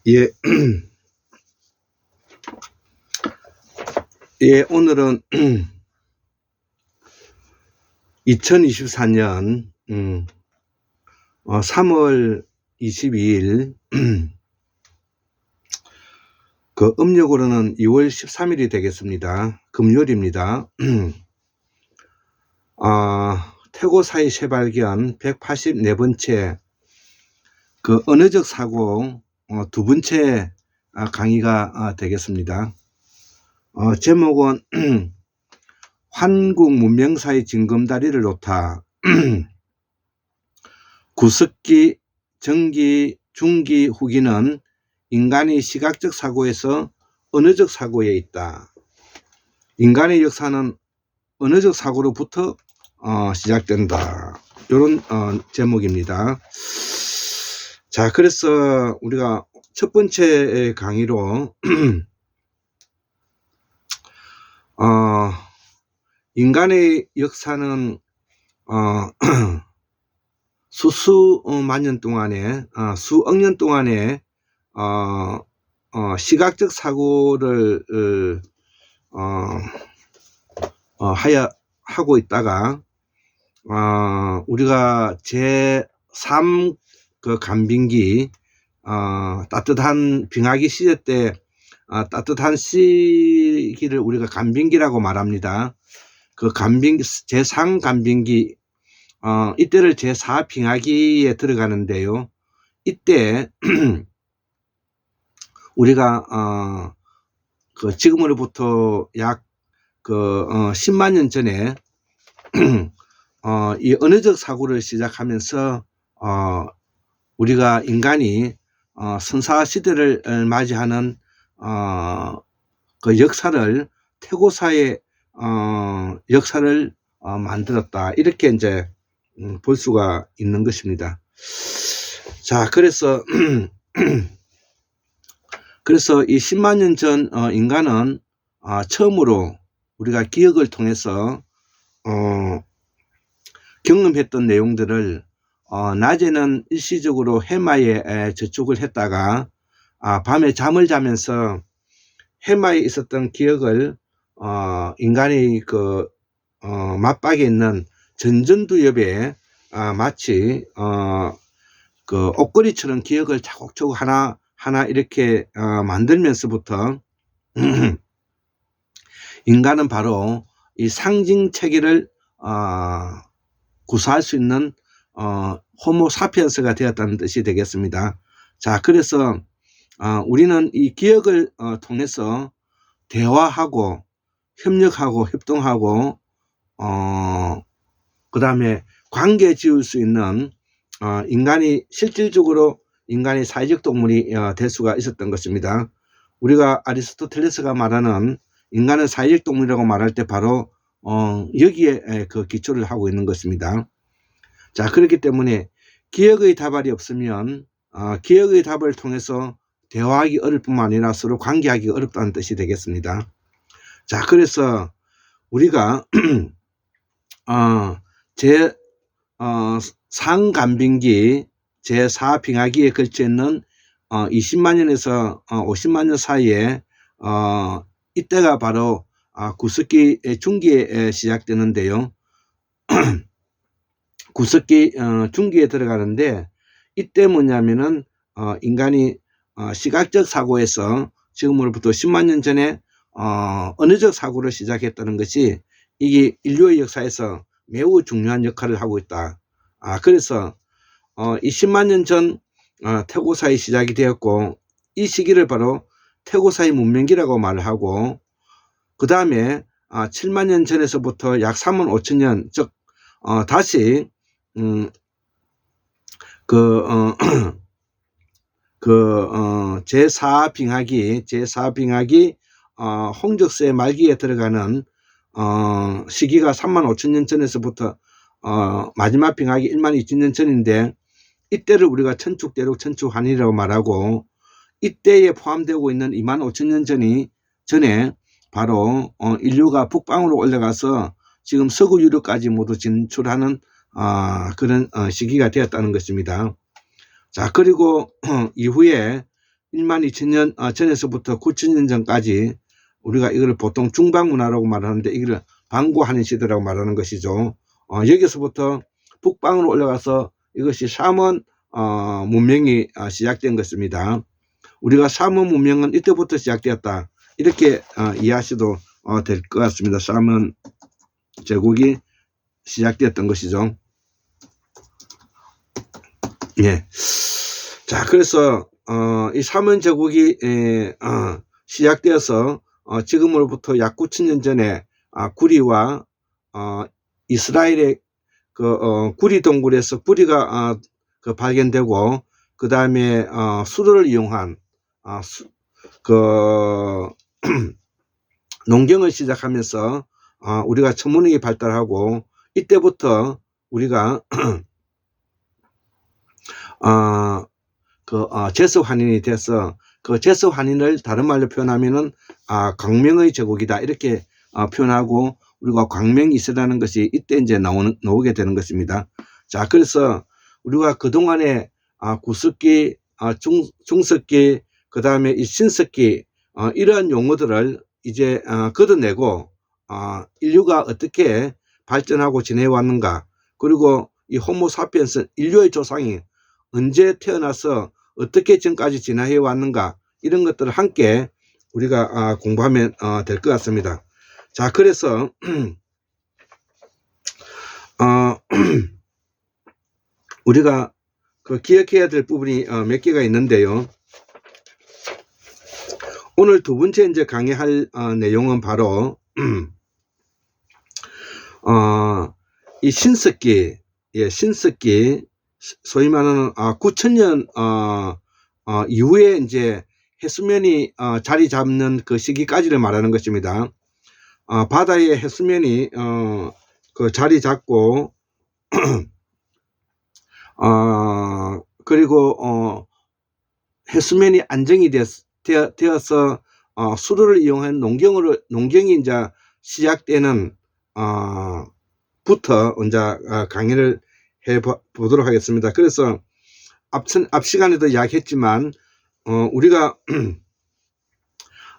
예, 예, 오늘은 2024년 3월 22일 그 음력으로는 2월 13일이 되겠습니다. 금요일입니다. 태고사의 재발견 184번째 그 언어적 사고 두 번째 강의가 되겠습니다. 제목은 한국 문명사의 징검다리를 놓다. 구석기, 전기, 중기, 후기는 인간의 시각적 사고에서 언어적 사고에 있다. 인간의 역사는 언어적 사고로부터 시작된다. 이런 제목입니다. 자, 그래서 우리가 첫 번째 강의로 인간의 역사는 수만 년 동안에 수억 년 동안에 시각적 사고를 하고 있다가 우리가 제3 그 간빙기 따뜻한 빙하기 시절 때 따뜻한 시기를 우리가 간빙기라고 말합니다. 그 간빙기 제3 간빙기 이때를 제4 빙하기에 들어가는데요. 이때 우리가 그 지금으로부터 약 10만 년 전에 이 언어적 사고를 시작하면서 우리가 인간이 선사 시대를 맞이하는 그 역사를 태고사의 역사를 만들었다. 이렇게 이제 볼 수가 있는 것입니다. 자, 그래서 이 10만 년 전 인간은 처음으로 우리가 기억을 통해서 경험했던 내용들을 낮에는 일시적으로 해마에 저축을 했다가 밤에 잠을 자면서 해마에 있었던 기억을 인간의 그 맞박에 있는 전전두 옆에 마치 그 옷걸이처럼 기억을 차곡차곡 하나 이렇게 만들면서부터 인간은 바로 이 상징 체계를 구사할 수 있는 호모 사피엔스가 되었다는 뜻이 되겠습니다. 자, 그래서 우리는 이 기억을 통해서 대화하고 협력하고 협동하고 그 다음에 관계 지을 수 있는 인간이 실질적으로 인간이 사회적 동물이 될 수가 있었던 것입니다. 우리가 아리스토텔레스가 말하는 인간은 사회적 동물이라고 말할 때 바로 여기에 그 기초를 하고 있는 것입니다. 자, 그렇기 때문에 기억의 다발이 없으면 기억의 답을 통해서 대화하기 어려울 뿐만 아니라 서로 관계하기 어렵다는 뜻이 되겠습니다. 자, 그래서 우리가 상간빙기 제4빙하기에 걸쳐 있는 20만 년에서 50만 년 사이에 이때가 바로 구석기 중기에 시작되는데요. 구석기 중기에 들어가는데 이때 뭐냐면은 인간이 시각적 사고에서 지금으로부터 10만 년 전에 언어적 사고를 시작했다는 것이 이게 인류의 역사에서 매우 중요한 역할을 하고 있다. 그래서 이 10만 년 전 태고사의 시작이 되었고 이 시기를 바로 태고사의 문명기라고 말을 하고 그 다음에 7만 년 전에서부터 약 3만 5천 년 즉 다시 제4빙하기 홍적세 말기에 들어가는 시기가 3만 5천 년 전에서부터 마지막 빙하기 1만 2천 년 전인데 이때를 우리가 천축대륙 천축한이라고 말하고 이때에 포함되고 있는 2만 5천 년 전에 바로 인류가 북방으로 올라가서 지금 서구 유럽까지 모두 진출하는 그런 시기가 되었다는 것입니다. 자, 그리고 이후에 12,000년 전에서부터 9,000년 전까지 우리가 이걸 보통 중방문화라고 말하는데 이걸 방고하는 시대라고 말하는 것이죠. 여기서부터 북방으로 올라가서 이것이 샤먼 문명이 시작된 것입니다. 우리가 샤먼 문명은 이때부터 시작되었다, 이렇게 이해하셔도 될 것 같습니다. 샤먼 제국이 시작되었던 것이죠. 예. 자, 그래서 이 샤먼 제국이 시작되어서 지금으로부터 약 9,000년 전에 구리와 이스라엘의 그 구리 동굴에서 구리가 발견되고, 그 다음에 수로를 이용한 농경을 시작하면서 우리가 천문학이 발달하고, 이때부터 우리가 제서환인이 돼서 그 제서환인을 다른 말로 표현하면은 광명의 제국이다, 이렇게 표현하고, 우리가 광명이스라는 것이 이때 이제 나오게 되는 것입니다. 자, 그래서 우리가 그동안에 구석기, 중석기, 그 다음에 이 신석기, 이러한 용어들을 이제 걷어내고 인류가 어떻게 발전하고 지내왔는가, 그리고 이 호모사피엔스, 인류의 조상이 언제 태어나서 어떻게 지금까지 진화해 왔는가, 이런 것들을 함께 우리가 공부하면 될 것 같습니다. 자, 그래서 우리가 기억해야 될 부분이 몇 개가 있는데요. 오늘 두 번째 이제 강의할 내용은 바로 이 신석기, 신석기, 소위 말하는 9,000년 이후에 이제 해수면이 자리 잡는 그 시기까지를 말하는 것입니다. 바다의 해수면이 자리 잡고 그리고 해수면이 안정이 되어서 수로를 이용한 농경이 이제 시작되는 부터 이제 강의를 해 보도록 하겠습니다. 그래서 앞 시간에도 이야기했지만 우리가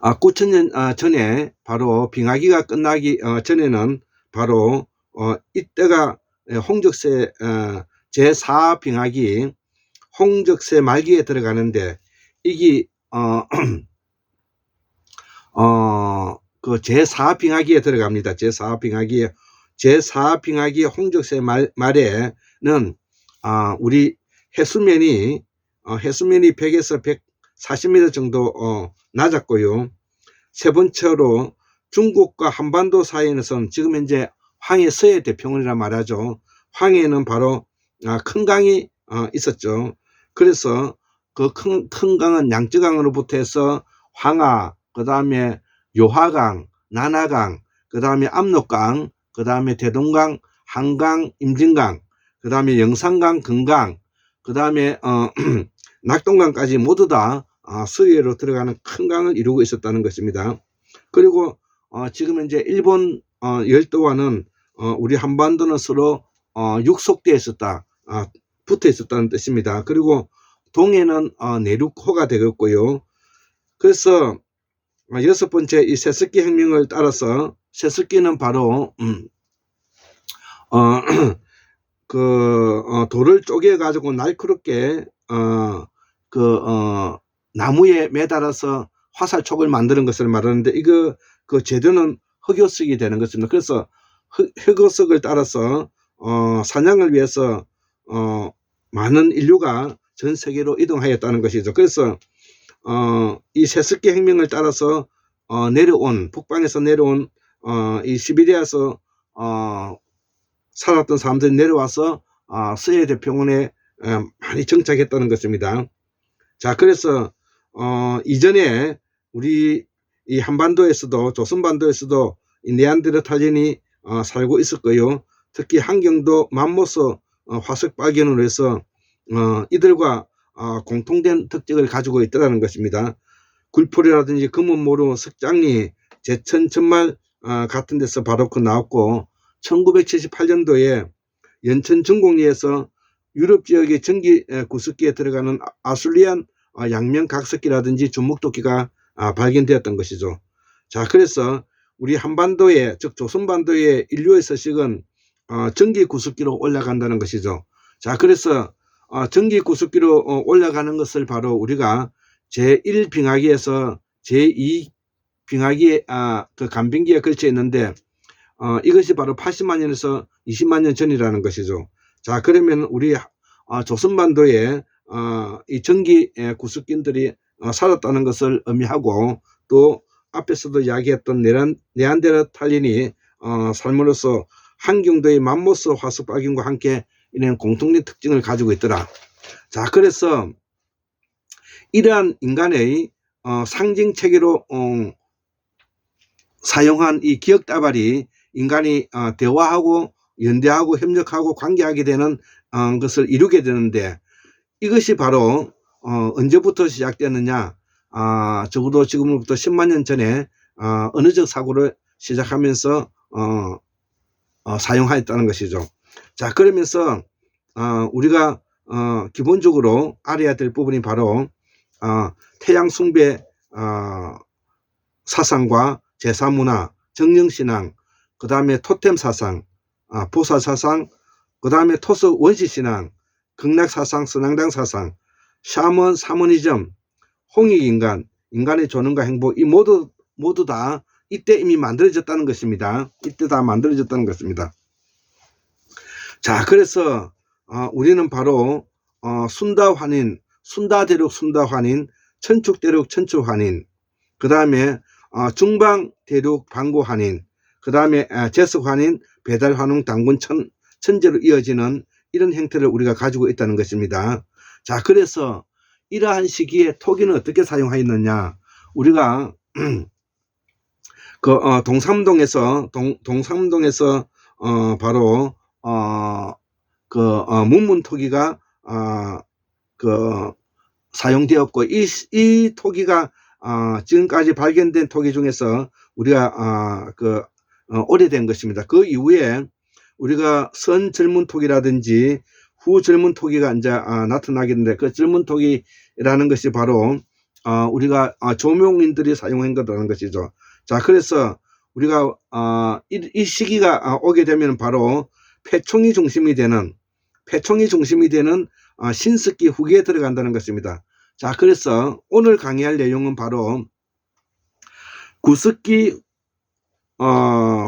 9,000년 전에 바로 빙하기가 끝나기 전에는 바로 이때가 홍적세 제4빙하기 홍적세 말기에 들어가는데, 이게 그 제4빙하기에 들어갑니다. 제4빙하기 홍적세 말에는 우리 해수면이 100에서 140m 정도 낮았고요. 세 번째로 중국과 한반도 사이에는 지금 현재 황해 서해 대평원이라 말하죠. 황해에는 바로 큰 강이 있었죠. 그래서 그 큰 강은 양쯔강으로부터 해서 황하, 그 다음에 요하강, 난하강, 그 다음에 압록강, 그 다음에 대동강, 한강, 임진강, 그 다음에 영산강, 금강, 그 다음에 낙동강까지 모두 다 서해로 들어가는 큰 강을 이루고 있었다는 것입니다. 그리고 지금 현재 일본 열도와는 우리 한반도는 서로 육속되어 있었다, 붙어 있었다는 뜻입니다. 그리고 동해는 내륙호가 되었고요. 그래서 여섯 번째 이 세습기 혁명을 따라서, 세습기는 바로 돌을 쪼개 가지고 날카롭게 나무에 매달아서 화살촉을 만드는 것을 말하는데, 이거 제도는 흑요석이 되는 것입니다. 그래서 흑요석을 따라서 사냥을 위해서 많은 인류가 전 세계로 이동하였다는 것이죠. 그래서 이 세습기 혁명을 따라서 북방에서 내려온 이 시베리아에서 살았던 사람들이 내려와서 서해 대평원에 많이 정착했다는 것입니다. 자, 그래서 이전에 우리 이 한반도에서도, 조선반도에서도 이 네안데르탈인이 살고 있었고요. 특히 한경도 맘모스 화석 발견으로 해서 이들과 공통된 특징을 가지고 있다는 것입니다. 굴포리라든지 금은모루, 석장리, 제천, 전말 같은 데서 바로 나왔고, 1978년도에 연천 중곡리에서 유럽 지역의 전기 구습기에 들어가는 아술리안 양면 각석기라든지 주목도끼가 발견되었던 것이죠. 자, 그래서 우리 한반도에, 즉 조선반도의 인류의 서식은 전기 구습기로 올라간다는 것이죠. 자, 그래서 전기 구습기로 올라가는 것을 바로 우리가 제1빙하기에서 제2빙하기에 그 간빙기에 걸쳐 있는데 이것이 바로 80만 년에서 20만 년 전이라는 것이죠. 자, 그러면 우리 조선반도에 이 전기 구습기들이 살았다는 것을 의미하고, 또 앞에서도 이야기했던 네안데르탈린이 삶으로써 한경도의 맘모스 화석 발견과 함께 이런 공통된 특징을 가지고 있더라. 자, 그래서 이러한 인간의 상징 체계로 사용한 이 기억다발이 인간이 대화하고 연대하고 협력하고 관계하게 되는 것을 이루게 되는데, 이것이 바로 언제부터 시작되느냐, 적어도 지금부터 10만 년 전에 언어적 사고를 시작하면서 사용하였다는 것이죠. 자, 그러면서 우리가 기본적으로 알아야 될 부분이 바로 태양 숭배 사상과 제사문화, 정령신앙, 그 다음에 토템 사상, 보사 사상, 그 다음에 토속 원시신앙, 극락사상, 선앙당 사상, 샤먼, 사머니즘, 홍익인간, 인간의 존엄과 행복, 이 모두 다 이때 이미 만들어졌다는 것입니다. 이때 다 만들어졌다는 것입니다. 자, 그래서 우리는 바로 순다환인, 순다대륙 순다환인, 천축대륙 천축환인, 그 다음에 중방대륙 방구환인, 그 다음에 제석환인, 배달환웅, 당군 천재로 이어지는 이런 형태를 우리가 가지고 있다는 것입니다. 자, 그래서 이러한 시기에 토기는 어떻게 사용하였느냐, 우리가 그 동삼동에서 바로 그 문문토기가 그 사용되었고, 이 토기가 지금까지 발견된 토기 중에서 우리가 오래된 것입니다. 그 이후에 우리가 선절문토기라든지 후절문토기가 이제 나타나게 되는데, 그 절문토기라는 것이 바로 우리가 조명인들이 사용한 거라는 것이죠. 자, 그래서 우리가 이 시기가 오게 되면 바로 패총이 중심이 되는 신석기 후기에 들어간다는 것입니다. 자, 그래서 오늘 강의할 내용은 바로 구석기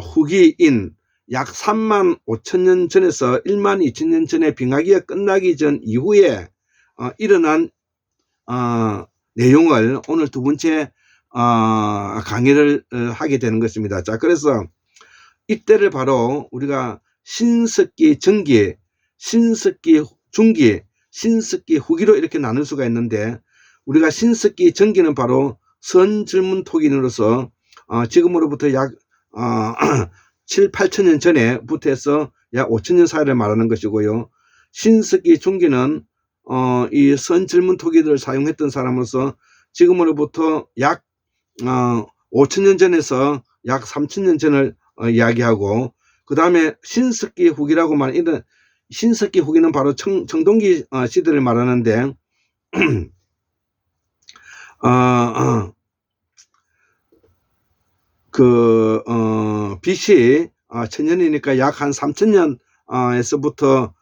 후기인 약 3만 5천 년 전에서 1만 2천 년 전에 빙하기가 끝나기 전 이후에 일어난 내용을 오늘 두 번째 강의를 하게 되는 것입니다. 자, 그래서 이때를 바로 우리가 신석기 전기, 신석기 중기, 신석기 후기로 이렇게 나눌 수가 있는데, 우리가 신석기 전기는 바로 선절문토기인으로서 지금으로부터 약 7, 8천 년 전에부터 해서 약 5천 년 사이를 말하는 것이고요. 신석기 중기는 이 선절문토기들을 사용했던 사람으로서 지금으로부터 약 5천 년 전에서 약 3천 년 전을 이야기하고, 그 다음에 신석기 후기라고 말하는 이런 신석기 후기는 바로 청동기 시대를 말하는데 BC 1000년이니까 약 한 3000년에서부터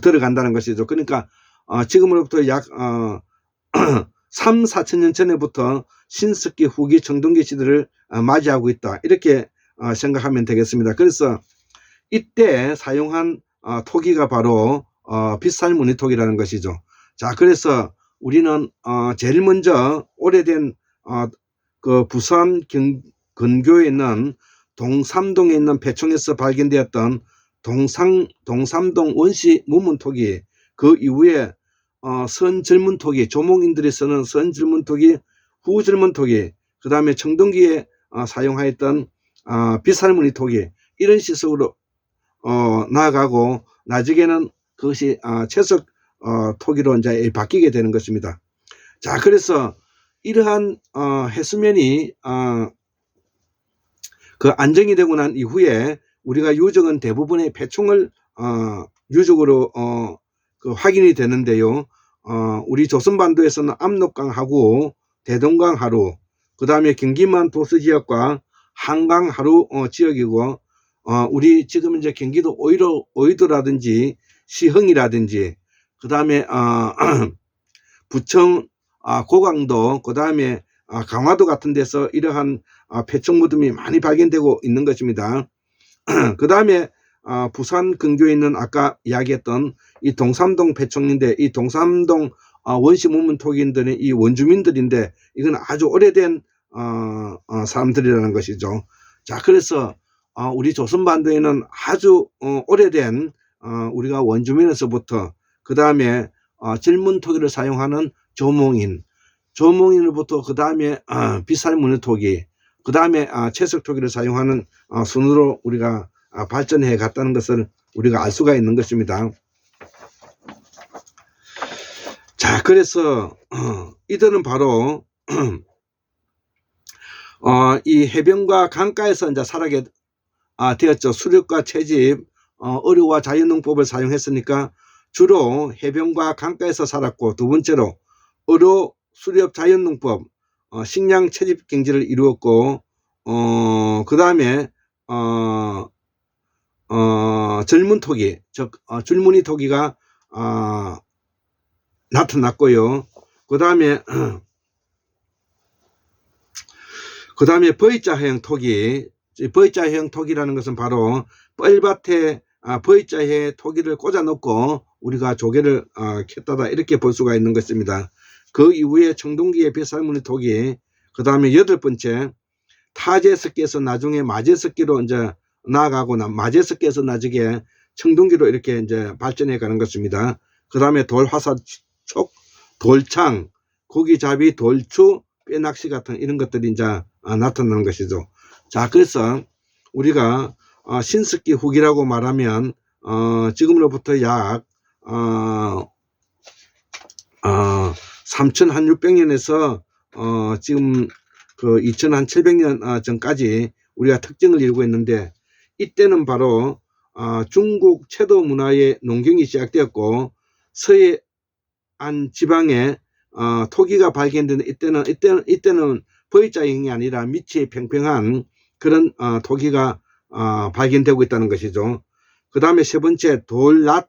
들어간다는 것이죠. 그러니까 지금으로부터 약 3, 4천 년 전에부터 신석기 후기 청동기 시대를 맞이하고 있다, 이렇게 생각하면 되겠습니다. 그래서 이때 사용한 토기가 바로 빗살무늬토기라는 것이죠. 자, 그래서 우리는 제일 먼저 오래된 그 부산 근교에 있는 동삼동에 있는 패총에서 발견되었던 동삼동 원시 문문토기, 그 이후에 선절문토기, 조목인들이 쓰는 선절문토기, 후절문토기, 그 다음에 청동기에 사용하였던 빗살무늬토기, 이런 식으로 나아가고, 나중에는 그것이 채석 토기로 이제 바뀌게 되는 것입니다. 자, 그래서 이러한 해수면이 그 안정이 되고 난 이후에 우리가 유적은 대부분의 패총을 유적으로 그 확인이 되는데요. 우리 조선반도에서는 압록강하고 대동강하루, 그 다음에 경기만 도서 지역과 한강하루 지역이고, 우리 지금 이제 경기도 오이도라든지 시흥이라든지, 그 다음에 부청 고강도, 그 다음에 강화도 같은 데서 이러한 패총 무덤이 많이 발견되고 있는 것입니다. 그 다음에 부산 근교에 있는 아까 이야기했던 이 동삼동 패총인데, 이 동삼동 원시 문문 토기인들은 이 원주민들인데, 이건 아주 오래된 사람들이라는 것이죠. 자, 그래서 우리 조선반도에는 아주 오래된 우리가 원주민에서부터, 그 다음에 질문 토기를 사용하는 조몽인으로부터, 그 다음에 비살문의 토기, 그 다음에 채석 토기를 사용하는 순으로 우리가 발전해 갔다는 것을 우리가 알 수가 있는 것입니다. 자, 그래서 이들은 바로 이 해변과 강가에서 이제 살아게 되었죠. 수렵과 채집, 어류와 자연농법을 사용했으니까 주로 해변과 강가에서 살았고, 두 번째로 어류, 수렵, 자연농법, 식량 채집 경제를 이루었고, 그 다음에 젊은 토기, 즉 줄무늬 토기가 나타났고요. 그 다음에 V자형 토기, V자형 토기라는 것은 바로 뻘밭에 V자의 토기를 꽂아 놓고 우리가 조개를 켰다다, 이렇게 볼 수가 있는 것입니다. 그 이후에 청동기의 뱃살무늬 토기, 그 다음에 8번째 타제석기에서 나중에 마제석기로 이제 나아가고, 마제석기에서 나중에 청동기로 이렇게 이제 발전해 가는 것입니다. 그 다음에 돌화살촉, 돌창, 고기잡이, 돌추, 빼낚시 같은 이런 것들이 이제 나타나는 것이죠. 자, 그래서 우리가 신석기 후기라고 말하면 지금으로부터 약 31,600년에서 지금 그 2,700년 전까지 우리가 특징을 이루고 있는데, 이때는 바로 중국 채도 문화의 농경이 시작되었고, 서해안 지방에 토기가 발견된 이때는 V자형이 아니라 밑이 평평한 그런 토기가 발견되고 있다는 것이죠. 그 다음에 세 번째 돌낫,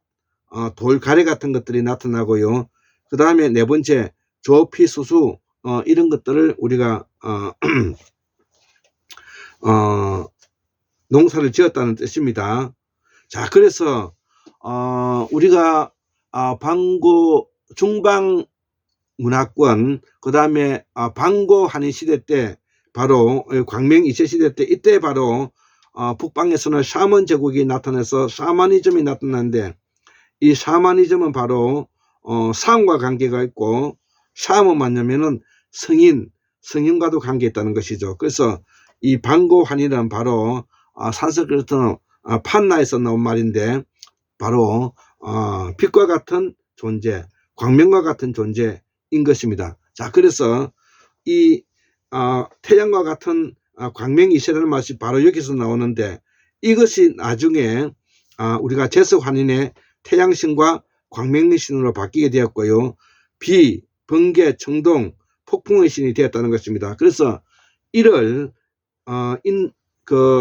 돌가래 같은 것들이 나타나고요. 그 다음에 네 번째 조피수수, 이런 것들을 우리가 농사를 지었다는 뜻입니다. 자, 그래서 우리가 방고 중방 문화권, 그 다음에 방고 한인 시대 때, 바로 광명 2세 시대 때, 이때 바로 북방에서는 샤먼 제국이 나타나서 샤머니즘이 나타났는데, 이 샤머니즘은 바로 상과 관계가 있고, 샤먼 맞냐면은 성인과도 관계 있다는 것이죠. 그래서 이 방고한이란 바로 산스크리트 판나에서 나온 말인데, 바로 빛과 같은 존재, 광명과 같은 존재인 것입니다. 자, 그래서 이 태양과 같은 광명이시라는 말이 바로 여기서 나오는데, 이것이 나중에 우리가 제석환인의 태양신과 광명의 신으로 바뀌게 되었고요. 비, 번개, 청동, 폭풍의 신이 되었다는 것입니다. 그래서 이를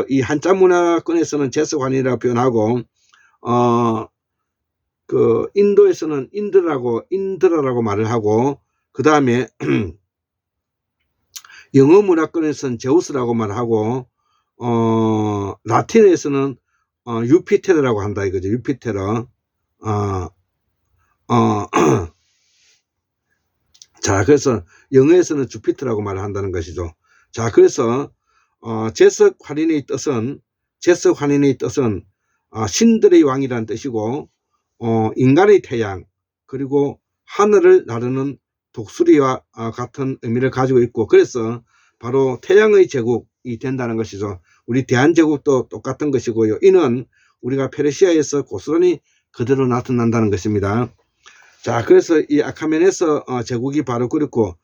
이 한자 문화권에서는 제석환이라고 표현하고, 그 인도에서는 인드라라고 말을 하고, 그 다음에 영어 문화권에서는 제우스라고 말하고, 라틴에서는 유피테르라고 한다 이거죠. 유피테르. 자, 그래서 영어에서는 주피터라고 말을 한다는 것이죠. 자, 그래서 제석환인의 뜻은 신들의 왕이라는 뜻이고, 인간의 태양, 그리고 하늘을 나르는 독수리와 같은 의미를 가지고 있고, 그래서 바로 태양의 제국이 된다는 것이죠. 우리 대한제국도 똑같은 것이고요. 이는 우리가 페르시아에서 고스란히 그대로 나타난다는 것입니다. 자, 그래서 이 아카메네스 제국이 바로 그렇고,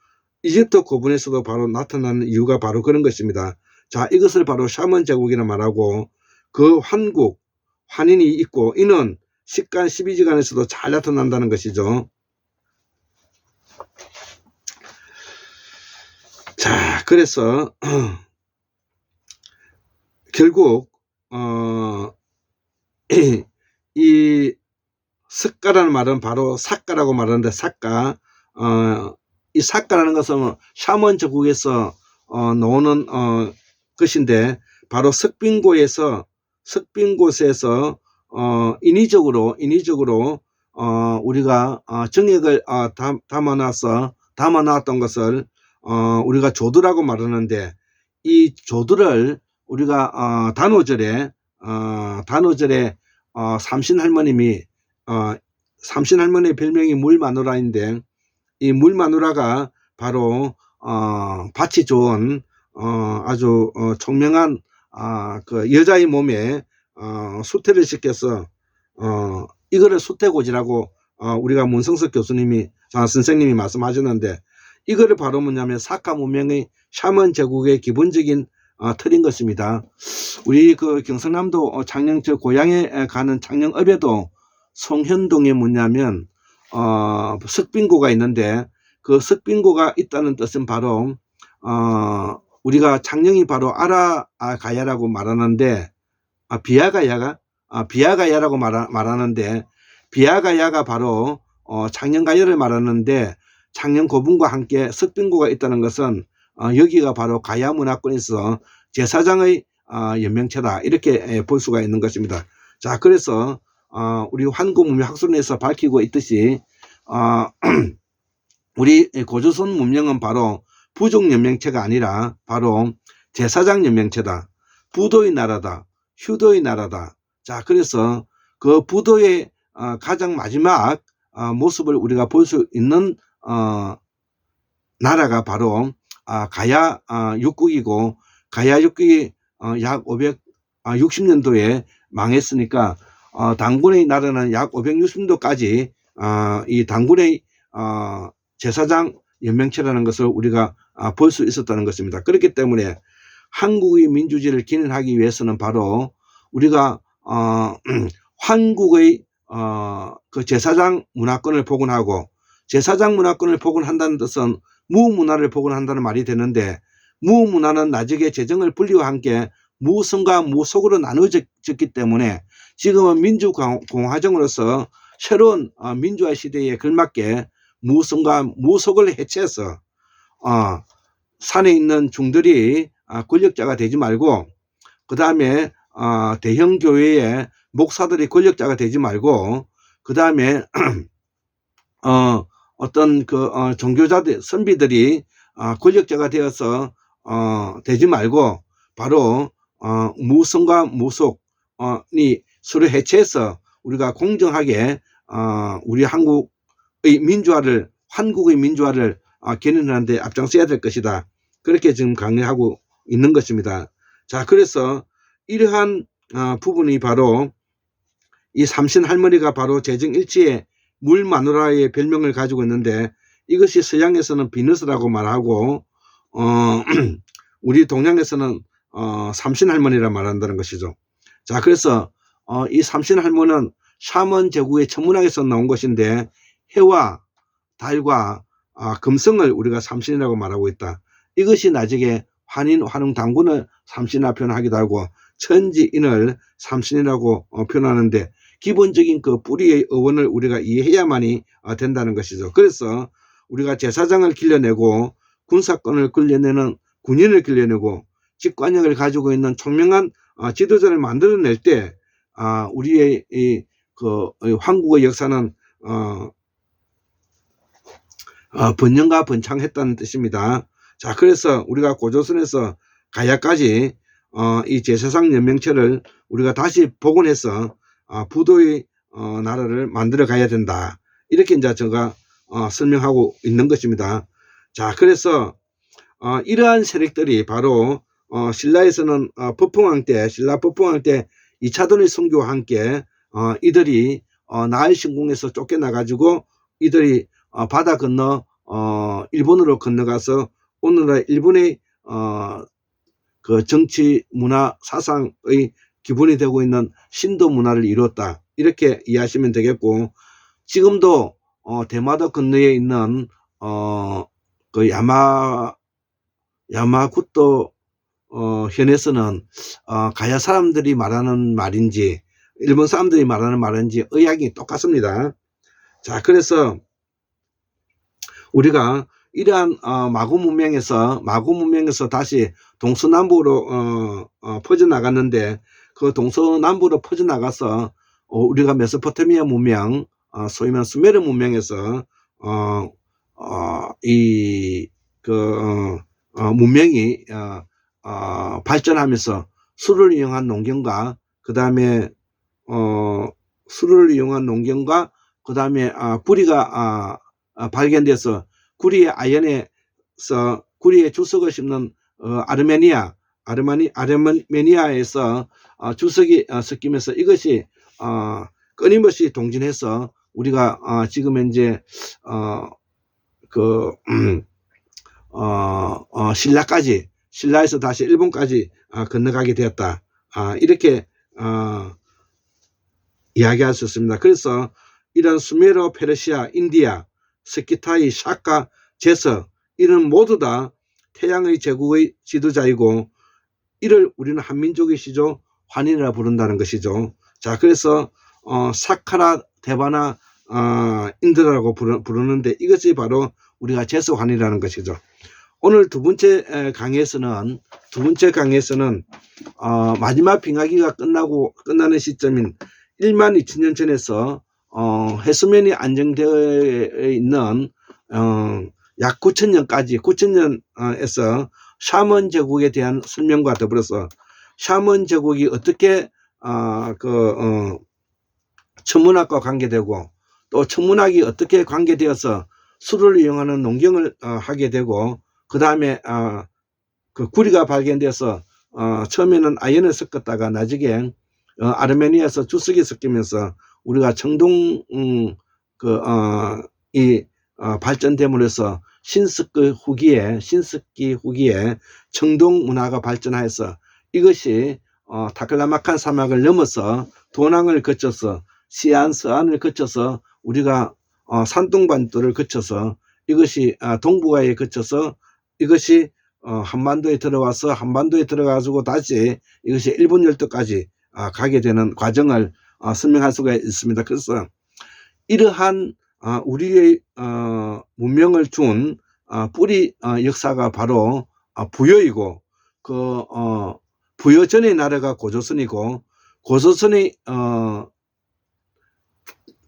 이집트 고분에서도 바로 나타나는 이유가 바로 그런 것입니다. 자, 이것을 바로 샤먼 제국이라 말하고, 그 환국, 환인이 있고 이는 식간 12지간에서도 잘 나타난다는 것이죠. 자, 그래서 결국 이 석가라는 말은 바로 삭가라고 말하는데, 삭가, 이 삭가라는 것은 샤먼 제국에서 나오는 것인데, 바로 석빙고에서 인위적으로 우리가 정액을 담아놨던 것을 우리가 조두라고 말하는데, 이 조두를 우리가 단오절에 삼신할머님이 삼신할머니의 별명이 물마누라인데, 이 물마누라가 바로 밭이 좋은 아주 총명한 그 여자의 몸에 수태를 시켜서 이거를 수태고지라고 우리가 문성석 교수님이 선생님이 말씀하셨는데, 이거를 바로 뭐냐면 사카 문명의 샤먼 제국의 기본적인 틀인 것입니다. 우리 그 경상남도 창녕, 저 고향에 가는 창녕읍에도 송현동에 뭐냐면 석빙고가 있는데, 그 석빙고가 있다는 뜻은 바로 우리가 창녕이 바로 아라가야라고 말하는데, 비아가야라고 말하는데, 비아가야가 바로 창녕가야를 말하는데, 창녕 고분과 함께 석빙고가 있다는 것은 여기가 바로 가야 문화권에서 제사장의 연명체다, 이렇게 볼 수가 있는 것입니다. 자, 그래서 우리 환구문명학술에서 밝히고 있듯이 우리 고조선 문명은 바로 부족 연명체가 아니라 바로 제사장 연명체다. 부도의 나라다. 휴도의 나라다. 자, 그래서 그 부도의 가장 마지막 모습을 우리가 볼 수 있는 나라가 바로 가야 육국이고, 가야 육국이 약 560년도에 망했으니까 단군의 나라는 약 560년도까지 이 단군의 제사장 연명체라는 것을 우리가 볼 수 있었다는 것입니다. 그렇기 때문에 한국의 민주주의를 기능하기 위해서는 바로 우리가 한국의 그 제사장 문화권을 복원하고, 제사장 문화권을 복원한다는 뜻은 무문화를 복원한다는 말이 되는데, 무문화는 나중에 재정을 분리와 함께 무성과 무속으로 나누어졌기 때문에 지금은 민주공화정으로서 새로운 민주화 시대에 걸맞게 무성과 무속을 해체해서 산에 있는 중들이 권력자가 되지 말고, 그 다음에 대형 교회의 목사들이 권력자가 되지 말고, 그 다음에 어떤 그 종교자들, 선비들이 권력자가 되어서 되지 말고, 바로 무성과 무속이 서로 해체해서 우리가 공정하게 우리 한국의 민주화를, 한국의 민주화를 견인하는 데 앞장서야 될 것이다. 그렇게 지금 강요하고 있는 것입니다. 자, 그래서 이러한 부분이 바로 이 삼신할머니가 바로 재정일치의 물마누라의 별명을 가지고 있는데, 이것이 서양에서는 비너스라고 말하고 우리 동양에서는 삼신할머니라 말한다는 것이죠. 자, 그래서 이 삼신할머니는 샤먼 제국의 천문학에서 나온 것인데, 해와 달과 금성을 우리가 삼신이라고 말하고 있다. 이것이 나중에 환인, 환웅, 단군을 삼신이라 표현하기도 하고, 천지인을 삼신이라고 표현하는데, 기본적인 그 뿌리의 어원을 우리가 이해해야만이 된다는 것이죠. 그래서 우리가 제사장을 길러내고, 군사권을 길러내는 군인을 길러내고, 직관력을 가지고 있는 총명한 지도자를 만들어낼 때 우리의 그 한국의 역사는 번영과 번창했다는 뜻입니다. 자, 그래서 우리가 고조선에서 가야까지 이 제사상 연명체를 우리가 다시 복원해서 부도의 나라를 만들어 가야 된다. 이렇게 이제 제가 설명하고 있는 것입니다. 자, 그래서 이러한 세력들이 바로 신라에서는 신라 법흥왕 때 2차돈의 선교와 함께 이들이 나의 신궁에서 쫓겨나가지고 이들이 바다 건너 일본으로 건너가서 오늘날 일본의 그 정치, 문화, 사상의 기본이 되고 있는 신도 문화를 이루었다. 이렇게 이해하시면 되겠고, 지금도 대마도 건너에 있는 그 야마구토 현에서는 가야 사람들이 말하는 말인지 일본 사람들이 말하는 말인지 의학이 똑같습니다. 자, 그래서 우리가 이러한 마구 문명에서 다시 동서남북으로 퍼져나갔는데, 그 동서남북으로 퍼져나가서 우리가 메소포타미아 문명, 소위 말하는 수메르 문명에서 문명이 발전하면서 술을 이용한 농경과 그 다음에 구리가 발견돼서 구리의 아연에서 구리의 주석을 씹는 아르메니아에서 주석이 섞이면서 이것이 끊임없이 동진해서 우리가 지금 현재 신라에서 다시 일본까지 건너가게 되었다. 이렇게 이야기할 수 있습니다. 그래서 이런 수메르, 페르시아, 인디아, 스키타이, 샤카, 제서, 이런 모두 다 태양의 제국의 지도자이고, 이를 우리는 한민족이시죠, 환인이라 부른다는 것이죠. 자, 그래서 사카라, 데바나, 인드라고 부르는데, 이것이 바로 우리가 제서 환이라는 것이죠. 오늘 두 번째 강의에서는 마지막 빙하기가 끝나는 시점인 1만 2천년 전에서 해수면이 안정되어 있는 약 9천년에서 샤먼 제국에 대한 설명과 더불어서 샤먼 제국이 어떻게 천문학과 관계되고, 또 천문학이 어떻게 관계되어서 술을 이용하는 농경을 하게 되고, 그 다음에 그 구리가 발견돼서 처음에는 아연을 섞었다가 나중에 아르메니아에서 주석이 섞이면서 우리가 청동 발전됨으로 해서 신석기 후기에 청동 문화가 발전하여서 이것이 타클라마칸 사막을 넘어서 도낭을 거쳐서 시안, 서안을 거쳐서 우리가 산둥반도를 거쳐서 이것이 동북아에 거쳐서 이것이 한반도에 들어가지고 다시 이것이 일본 열도까지 가게 되는 과정을 설명할 수가 있습니다. 그래서 이러한 우리의 문명을 준 뿌리 역사가 바로 부여이고, 그 부여 전의 나라가 고조선이고, 고조선의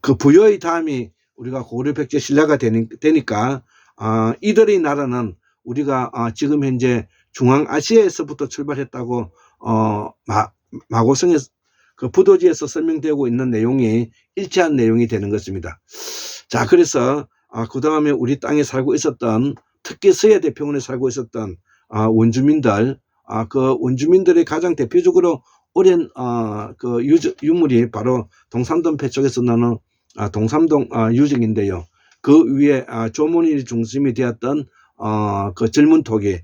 그 부여의 다음이 우리가 고려 백제 신라가 되니까 이들의 나라는 우리가 지금 현재 중앙아시아에서부터 출발했다고 마고성의 그 부도지에서 설명되고 있는 내용이 일치한 내용이 되는 것입니다. 자, 그래서 그 다음에 우리 땅에 살고 있었던, 특히 서해 대평원에 살고 있었던 원주민들, 그 원주민들의 가장 대표적으로 오랜 그 유물이 바로 동삼동 패쪽에서 나는 동삼동 유적인데요. 그 위에 조문이 중심이 되었던 그 젊은토기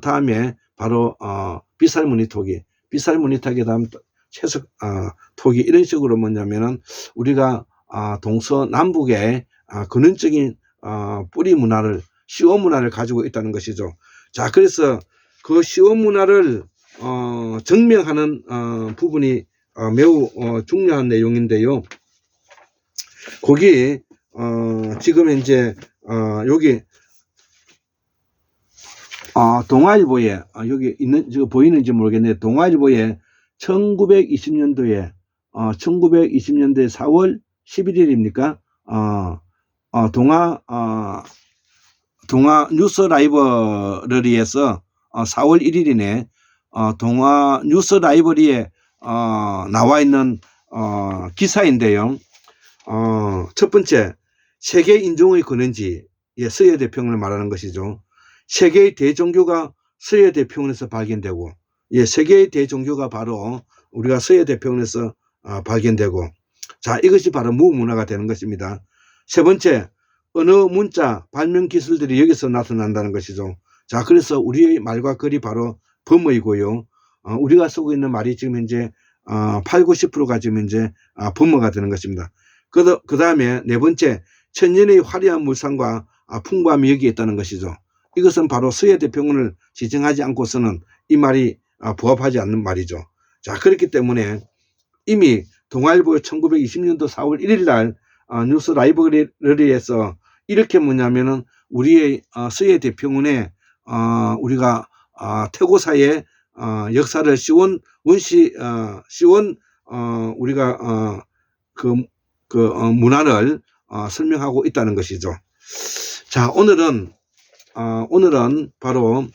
다음에 바로 비살무늬 토기 다음 채석 토기, 이런 식으로 뭐냐면은 우리가 동서남북의 근원적인 뿌리 문화를, 시오 문화를 가지고 있다는 것이죠. 자, 그래서 그 시오 문화를 증명하는 부분이 매우 중요한 내용인데요. 거기 지금 현재 여기 동아일보에 여기 보이는지 모르겠는데, 동아일보에 1920년도에 4월 11일입니까? 동아 뉴스 라이브러리에서 4월 1일이네. 동아 뉴스 라이브러리에 나와 있는 기사인데요. 첫 번째, 세계 인종의 근원지, 서해 대평원을 말하는 것이죠. 세계의 대종교가 서해 대평원에서 발견되고, 세계의 대종교가 바로 우리가 서해 대평원에서 발견되고, 자, 이것이 바로 무문화가 되는 것입니다. 세 번째, 언어, 문자, 발명 기술들이 여기서 나타난다는 것이죠. 자, 그래서 우리의 말과 글이 바로 범어이고요. 우리가 쓰고 있는 말이 지금 현재 8, 90%가 지금 현재 범어가 되는 것입니다. 그 다음에 네 번째, 천년의 화려한 물상과 풍부함이 여기에 있다는 것이죠. 이것은 바로 서해대평원을 지정하지 않고서는 이 말이 부합하지 않는 말이죠. 자, 그렇기 때문에 이미 동아일보 1920년도 4월 1일 날 뉴스 라이브러리에서 이렇게 뭐냐면은 우리의 서해대평원에 우리가 태고사의 역사를 씌운 우리가 문화를 설명하고 있다는 것이죠. 자, 오늘은 바로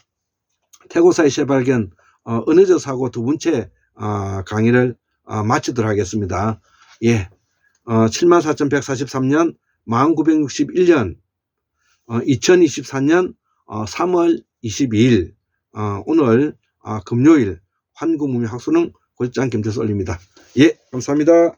태고사의 재발견 언어적 사고 두 번째 강의를 마치도록 하겠습니다. 예, 74,143년 1961년 2024년 3월 22일 오늘 금요일 환구무명 학수능 고지장 김태수 올립니다. 예, 감사합니다.